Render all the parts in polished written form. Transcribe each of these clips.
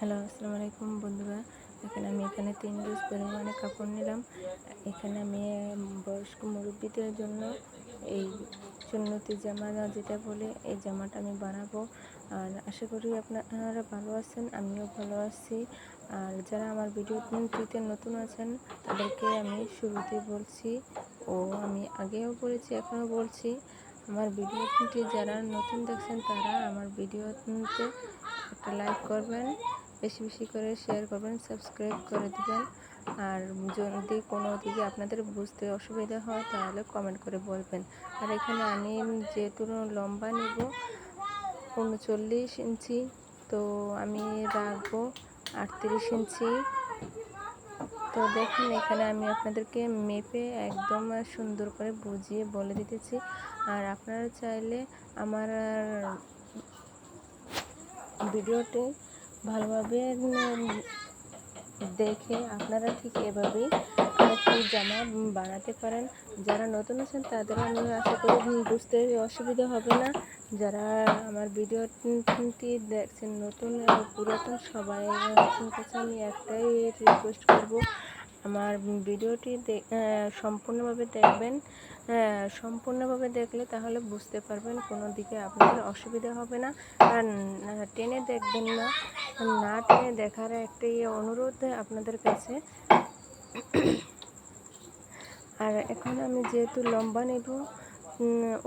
Hello, আসসালামু আলাইকুম বন্ধুরা। দেখেন আমি এখানে 3 গজ পরিমাণে কাপড় নিলাম। এখানে আমি বয়স্ক মুরব্বীদের জন্য এই সুন্নতি জামা যেটা বলে এই জামাটা আমি বানাবো। আর আশা করি আপনারা ভালো আছেন, আমিও ভালো আছি। আর যারা আমার ভিডিওটিতে নতুন আছেন তাদেরকে আমি শুরুতে বলছি ও আমি আগেও বলেছি এখনও বলছি, আমার ভিডিওটি যারা নতুন দেখছেন তারা আমার ভিডিওতে একটা লাইক করবেন, বেশি বেশি করে শেয়ার করবেন, সাবস্ক্রাইব করে দিবেন। আর যদি কোনো দিকে আপনাদের বুঝতে অসুবিধা হয় তাহলে কমেন্ট করে বলবেন। আর এখানে আমি যেহেতু লম্বা নিব 39 ইঞ্চি, তো আমি রাখবো 38 ইঞ্চি। তো দেখুন এখানে আমি আপনাদেরকে মেপে একদম সুন্দর করে বুঝিয়ে বলে দিতেছি। আর আপনারা চাইলে আমার ভিডিওটি ভালোভাবে দেখে আপনারা ঠিক এভাবেই আরেকটি জামা বানাতে পারেন। যারা নতুন আছেন তাদেরও আমি আশা করি বুঝতে অসুবিধা হবে না। যারা আমার ভিডিওটি দেখছেন নতুন এবং পুরাতন সবাই কাছে আমি একটাই রিকোয়েস্ট করব, আমার ভিডিওটি সম্পূর্ণভাবে দেখবেন। সম্পূর্ণভাবে দেখলে তাহলে বুঝতে পারবেন, কোনো দিকে আপনাদের অসুবিধা হবে না। আর টেনে দেখবেন না, না টেনে দেখার একটাই অনুরোধ আপনাদের কাছে। আর এখন আমি যেহেতু লম্বা নেব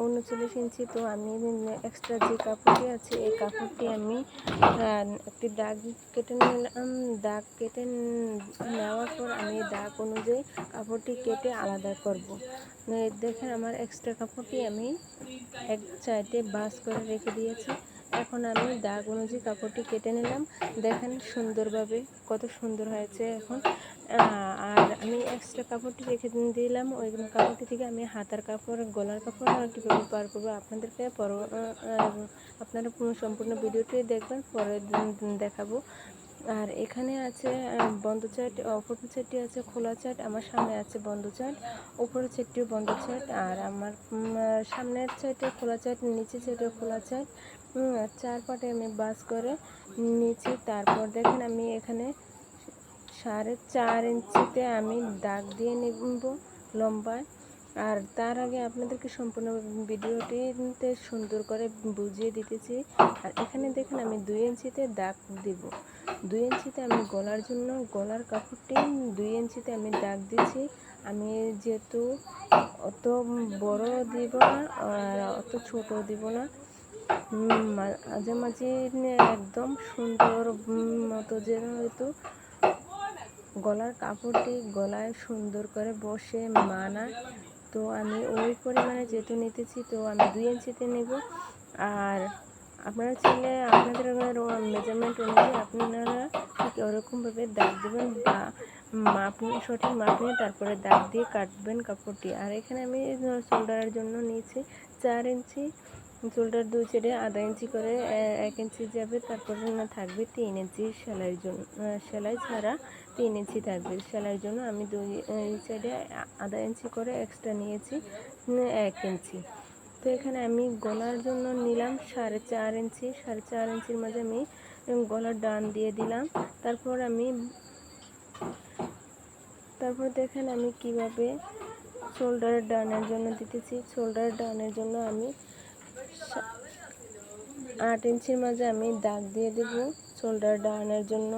39 ইঞ্চি, তো আমি এক্সট্রা যে কাপড়টি আছে এই কাপড়টি আমি একটি দাগ কেটে নিলাম। দাগ কেটে নেওয়ার পর আমি দাগ অনুযায়ী কাপড়টি কেটে আলাদা করব। দেখেন আমার এক্সট্রা কাপড়টি আমি এক সাইডে ভাঁজ করে রেখে দিয়েছি। এখন আমি দাগ অনুযায়ী কাপড়টি কেটে নিলাম। দেখেন সুন্দরভাবে কত সুন্দর হয়েছে এখন। আর আমি এক্সট্রা কাপড়টি রেখে দিলাম। ওই কাপড়টি থেকে আমি হাতার কাপড়, গলার কাপড় কীভাবে পার করবো আপনাদেরকে আপনারা সম্পূর্ণ ভিডিওটি দেখবেন, পরে দেখাবো। আর এখানে আছে বন্ধ চার্ট, অপর চার্টটি আছে খোলা চার্ট। আমার সামনে আছে বন্ধ চার্ট, উপরের চার্টটিও বন্ধ চার্ট। আর আমার সামনের চার্টে খোলা চার্ট, নিচে চার্টে খোলা চার্ট। 4 পাটে আমি বাস করে নিচে। তারপর দেখেন আমি এখানে 4.5 ইঞ্চিতে আমি দাগ দিয়ে নেব লম্বায়। আর তার আগে আপনাদেরকে সম্পূর্ণ ভিডিওটিতে সুন্দর করে বুঝিয়ে দিতেছি। আর এখানে দেখেন আমি 2 ইঞ্চিতে দাগ দিব। 2 ইঞ্চিতে আমি গলার জন্য গলার কাপড়টি 2 ইঞ্চিতে আমি দাগ দিচ্ছি। আমি যেহেতু অত বড় দিব না আর অত ছোট দিব না, মাঝামাঝি একদম সুন্দর মতো যেন হয়তো গলার কাপড়টি গলায় সুন্দর করে বসে মানায়। তো আমি ওই পরিমাণে যেহেতু নিতেছি, তো আমি 2 ইঞ্চিতে নেব। আর আপনারা চাইলে আপনাদের মেজারমেন্ট অনুযায়ী আপনারা ঠিক ওরকমভাবে দাগ দেবেন বা সঠিক মাপ নিয়ে তারপরে দাগ দিয়ে কাটবেন কাপড়টি। আর এখানে আমি শোল্ডারের জন্য নিয়েছি 4 ইঞ্চি। শোল্ডার 2 সাইডে আধা ইঞ্চি করে 1 ইঞ্চি যাবে, তারপরে থাকবে 3 ইঞ্চি সেলাইয়ের জন্য। সেলাই ছাড়া 3 ইঞ্চি থাকবে। সেলাইয়ের জন্য আমি 2 সাইডে আধা ইঞ্চি করে এক্সট্রা নিয়েছি 1 ইঞ্চি। তো এখানে আমি গলার জন্য নিলাম 4.5 ইঞ্চি। 4.5 ইঞ্চির মাঝে আমি গলার ডান দিয়ে দিলাম। তারপর দেখেন আমি কিভাবে শোল্ডারের ডানের জন্য দিতেছি। শোল্ডারের ডানের জন্য আমি 8 ইঞ্চির মাঝে আমি দাগ দিয়ে দেব শোল্ডার ডাউনের জন্য।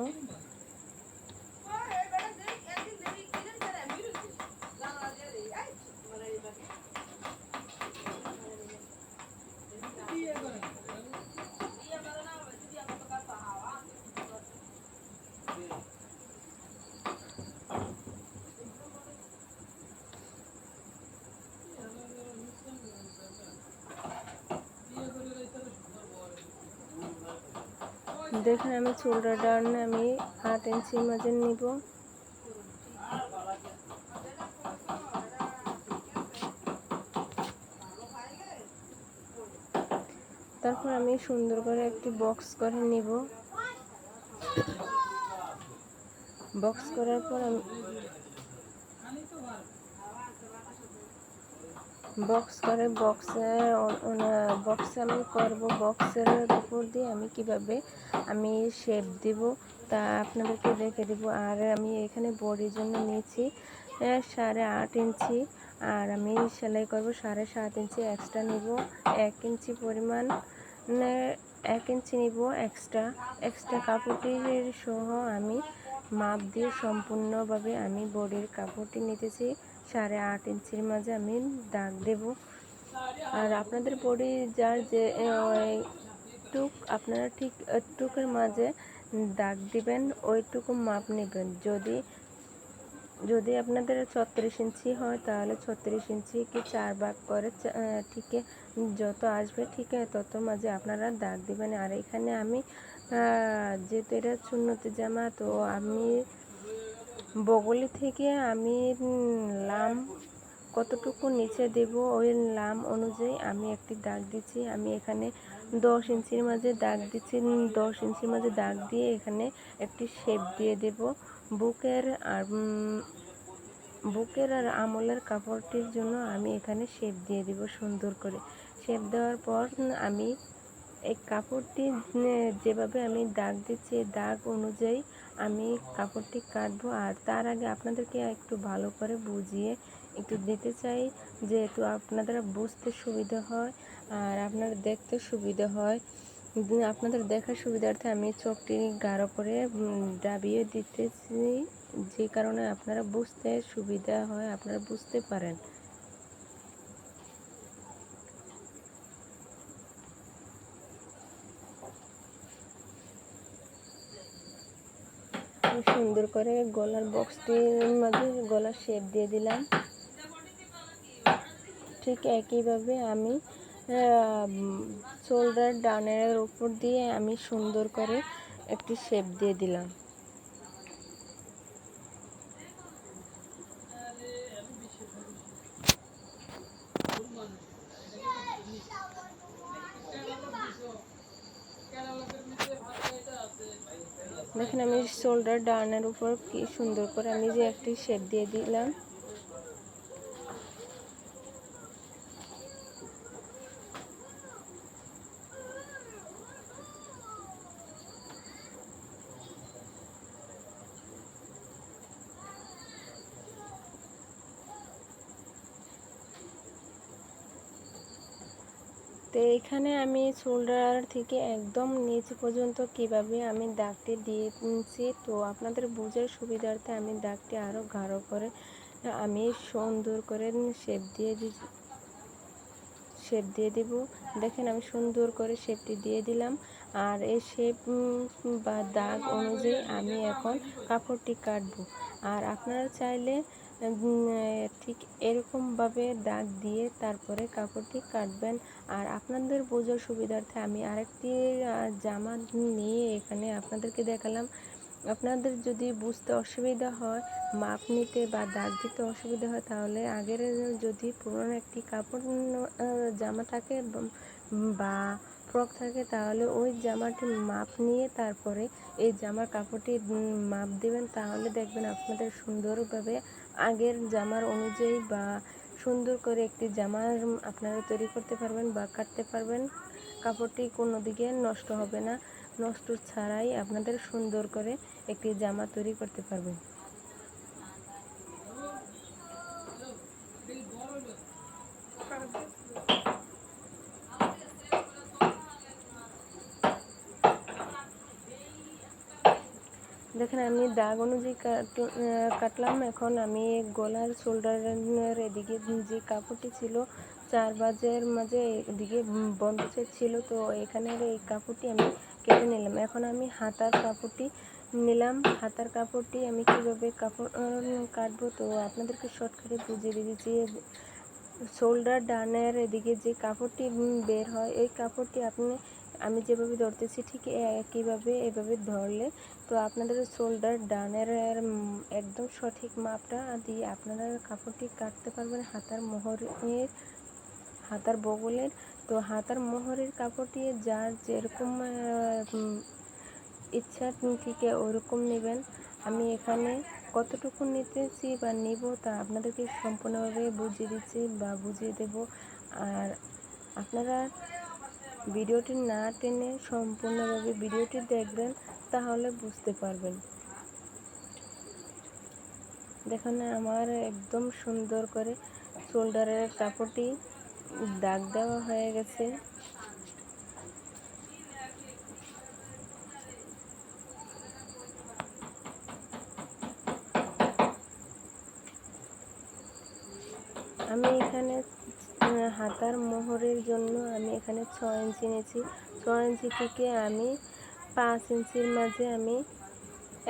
দেখেন আমি শোল্ডার ডাউনে আমি 8 ইঞ্চির মাঝে নিব। তারপর আমি সুন্দর করে একটি বক্স করে নিব। বক্স করার পর আমি বক্স করে বক্সে আমি করব। বক্সের উপর দিয়ে আমি কিভাবে আমি শেপ দিব তা আপনাদেরকে দেখে দিব। আর আমি এখানে বডির জন্য নিয়েছি 8.5 ইঞ্চি, আর আমি সেলাই করব 7.5 ইঞ্চি। এক্সট্রা নিব 1 ইঞ্চি পরিমাণ, 1 ইঞ্চি নিব এক্সট্রা কাপড়টি সহ আমি মাপ দিয়ে সম্পূর্ণভাবে আমি বডির কাপড়টি নিতেছি। 8.5 ইঞ্চির মাঝে আমি দাগ দেব। আর আপনাদের বডি যার যে টুক আপনারা ঠিক টুকের মাঝে দাগ দিবেন, ওইটুকু মাপ নেবেন। যদি আপনাদের 36 ইঞ্চি হয় তাহলে 36 ইঞ্চি কি 4 ভাগ করে ঠিক যত আসবে ঠিক তত মাঝে আপনারা দাগ দিবেন। আর এখানে আমি যেহেতু এটা সুন্নতি জামা, তো আমি বগলি থেকে আমি লাম কতটুকু নিচে দেব ওই লাম অনুযায়ী আমি একটি দাগ দিচ্ছি। আমি এখানে 10 ইঞ্চির মাঝে দাগ দিচ্ছি। 10 ইঞ্চির মাঝে দাগ দিয়ে এখানে একটি শেপ দিয়ে দেব বুকের আর আমলের কাপড়টির জন্য আমি এখানে শেপ দিয়ে দিব সুন্দর করে। শেপ দেওয়ার পর আমি এই কাপড়টি যেভাবে আমি দাগ দিচ্ছি দাগ অনুযায়ী আমি কাপড়টি কাটবো। আর তার আগে আপনাদেরকে একটু ভালো করে বুঝিয়ে একটু দিতে চাই, যেহেতু আপনাদের বুঝতে সুবিধা হয় আর আপনারা দেখতে সুবিধা হয়। আপনাদের দেখার সুবিধার্থে আমি চোখটি গাঢ় করে দাবিয়ে দিতেছি, যে কারণে আপনারা বুঝতে সুবিধা হয়, আপনারা বুঝতে পারেন। সুন্দর করে গলার বক্সটির মাঝে গলার শেপ দিয়ে দিলাম। ঠিক একইভাবে আমি শোল্ডার ডাউনের উপর দিয়ে আমি সুন্দর করে একটি শেপ দিয়ে দিলাম। দেখেন আমি শোল্ডার ডাউনের উপর কি সুন্দর করে আমি যে একটি শেপ দিয়ে দিলাম। তো এখানে আমি শোল্ডার থেকে একদম নিচ পর্যন্ত কিভাবে আমি দাগটি দিয়েছি, তো আপনাদের বোঝার সুবিধার্থে আমি দাগটি আরও গাঢ় করে আমি সুন্দর করে শেপ দিয়ে দিব। দেখেন আমি সুন্দর করে শেপটি দিয়ে দিলাম। আর এই শেপ বা দাগ অনুযায়ী আমি এখন কাপড়টি কাটবো। আর আপনারা চাইলে ঠিক এরকমভাবে দাগ দিয়ে তারপরে কাপড়টি কাটবেন। আর আপনাদের বোঝার সুবিধার্থে আমি আরেকটি জামা নিয়ে এখানে আপনাদেরকে দেখালাম। আপনাদের যদি বুঝতে অসুবিধা হয়, মাপ নিতে বা দাগ দিতে অসুবিধা হয়, তাহলে আগের যদি পুরনো একটি কাপড় জামা থাকে বা ফ্রক থাকে, তাহলে ওই জামাটির মাপ নিয়ে তারপরে এই জামার কাপড়টি মাপ দেবেন। তাহলে দেখবেন আপনাদের সুন্দরভাবে আগের জামার অনুযায়ী বা সুন্দর করে একটি জামা আপনারা তৈরি করতে পারবেন বা কাটতে পারবেন। কাপড়টি কোনো দিকে নষ্ট হবে না, নষ্ট ছাড়াই আপনাদের সুন্দর করে একটি জামা তৈরি করতে পারবেন। দেখেন আমি দাগ অনুযায়ী কাটলাম। এখন আমি গলার শোল্ডারের এদিকে যে কাপড়টি ছিল 4 ভাঁজের মাঝে এদিকে বন্ধ সাইড ছিল, তো এখানের এই কাপড়টি আমি কেটে নিলাম। এখন আমি হাতার কাপড়টি নিলাম। হাতার কাপড়টি আমি কীভাবে কাপড় কাটবো, তো আপনাদেরকে শর্টকাটে বুঝিয়ে দিয়েছি। শোল্ডার ডানের এদিকে যে কাপড়টি বের হয়, এই কাপড়টি আমি যেভাবে ধরতেছি ঠিক একইভাবে এভাবে ধরলে তো আপনাদের শোল্ডার ডানের একদম সঠিক মাপটা দিয়ে আপনারা কাপড়টি কাটতে পারবেন হাতার বগলের। তো হাতার মোহরের কাপড়টি যার যেরকম ইচ্ছা ঠিক ওরকম নেবেন। আমি এখানে কতটুকু নিতেছি বা নিব তা আপনাদেরকে সম্পূর্ণভাবে বুঝিয়ে দিচ্ছি বা বুঝিয়ে দেব। আর আপনারা ভিডিওটি না টেনে সম্পূর্ণভাবে ভিডিওটি দেখবেন, তাহলে বুঝতে পারবেন। দেখুন আমার একদম সুন্দর করে শোল্ডারের কাপড়টি দাগ দেওয়া হয়ে গেছে। আমি এখানে হাতার মোহরের জন্য আমি এখানে 6 ইঞ্চি নিয়েছি। 6 ইঞ্চি থেকে আমি 5 ইঞ্চির মাঝে আমি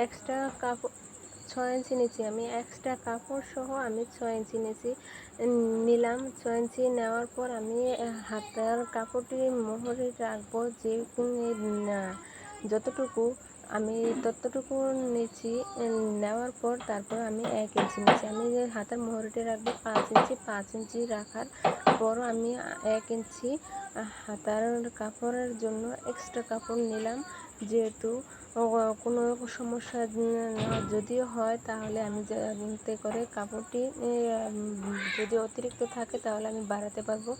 এক্সট্রা কাপড় 6 ইঞ্চি নিয়েছি, আমি এক্সট্রা কাপড় সহ আমি 6 ইঞ্চি নিলাম। 6 ইঞ্চি নেওয়ার পর আমি হাতার কাপড়টি মোহরে রাখবো, যে যতটুকু আমি ততটুকু নিচ্ছি। নেওয়ার পর তারপর আমি 1 ইঞ্চি নিচ্ছি। আমি হাতার মোহরটি রাখবো 5 ইঞ্চি। 5 ইঞ্চি রাখার পর আমি 1 ইঞ্চি হাতার কাপড়ের জন্য এক্সট্রা কাপড় নিলাম, যেহেতু কোনো সমস্যা যদিও হয় তাহলে আমি যাতে করে কাপড়টি যদি অতিরিক্ত থাকে তাহলে আমি বাড়াতে পারবো।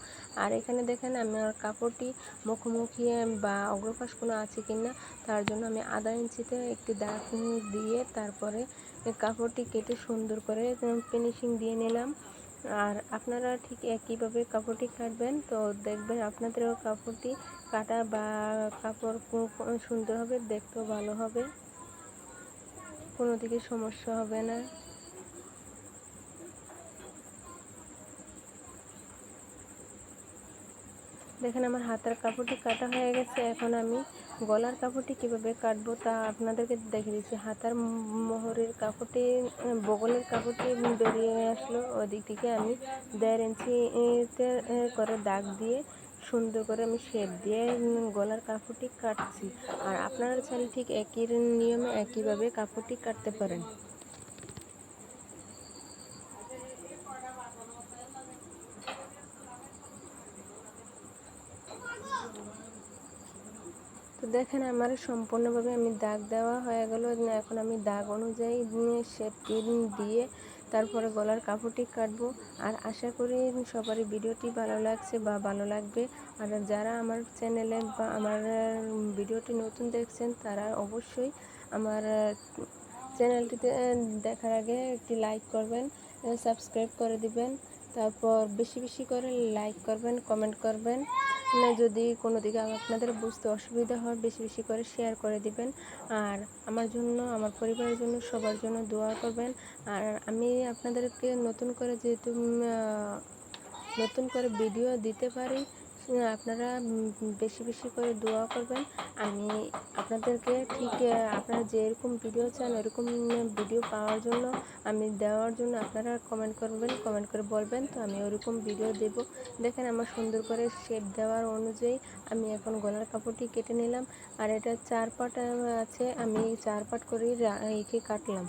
আর এখানে দেখেন আমার কাপড়টি মুখোমুখি বা অগ্রপাশ কোনো আছে কি না, তার জন্য আমি আধা ইঞ্চিতে একটি দাগ দিয়ে তারপরে কাপড়টি কেটে সুন্দর করে ফিনিশিং দিয়ে নিলাম। আর আপনারা ঠিক একইভাবে কাপড়টি কাটবেন, তো দেখবেন আপনাদেরও কাপড়টি কাটা বা কাপড় সুন্দর হবে, দেখতেও ভালো হবে, কোনো দিকে সমস্যা হবে না। দেখেন আমার হাতের কাপড়টি কাটা হয়ে গেছে। এখন আমি গলার কাপড়টি কিভাবে কাটবো তা আপনাদেরকে দেখে দিচ্ছি। হাতার মোহরের কাপড়টি বগলের কাপড়টি বেরিয়ে আসলো, ওদিক থেকে আমি 1.5 ইঞ্চিতে করে দাগ দিয়ে সুন্দর করে আমি শেপ দিয়ে গলার কাপড়টি কাটছি। আর আপনারা চাইলে ঠিক একই নিয়মে একইভাবে কাপড়টি কাটতে পারেন। তো দেখেন আমার সম্পূর্ণভাবে আমি দাগ দেওয়া হয়ে গেল। এখন আমি দাগ অনুযায়ী শেপ দিয়ে তারপরে গলার কাপড়টি কাটবো। আর আশা করি সবারই ভিডিওটি ভালো লাগছে বা ভালো লাগবে। আর যারা আমার চ্যানেলে বা আমার ভিডিওটি নতুন দেখছেন তারা অবশ্যই আমার চ্যানেলটিতে দেখার আগে একটি লাইক করবেন, সাবস্ক্রাইব করে দিবেন, তারপর বেশি বেশি করে লাইক করবেন, কমেন্ট করবেন। যদি কোনো দিকে আপনাদের বুঝতে অসুবিধা হয় বেশি বেশি করে শেয়ার করে দিবেন। আর আমার জন্য, আমার পরিবারের জন্য, সবার জন্য দোয়া করবেন। আর আমি আপনাদেরকে নতুন করে যেহেতু নতুন করে ভিডিও দিতে পারি, আপনারা বেশি বেশি করে দোয়া করবেন। আমি আপনাদেরকে ঠিক আপনারা যেরকম ভিডিও চান এরকম ভিডিও পাওয়ার জন্য, আমি দেওয়ার জন্য আপনারা কমেন্ট করবেন, কমেন্ট করে বলবেন, তো আমি ওরকম ভিডিও দেব। দেখেন আমার সুন্দর করে শেপ দেওয়ার অনুযায়ী আমি এখন গলার কাপড়টি কেটে নিলাম। আর এটা 4 পার্ট আছে, আমি 4 পার্ট করেই কাটলাম।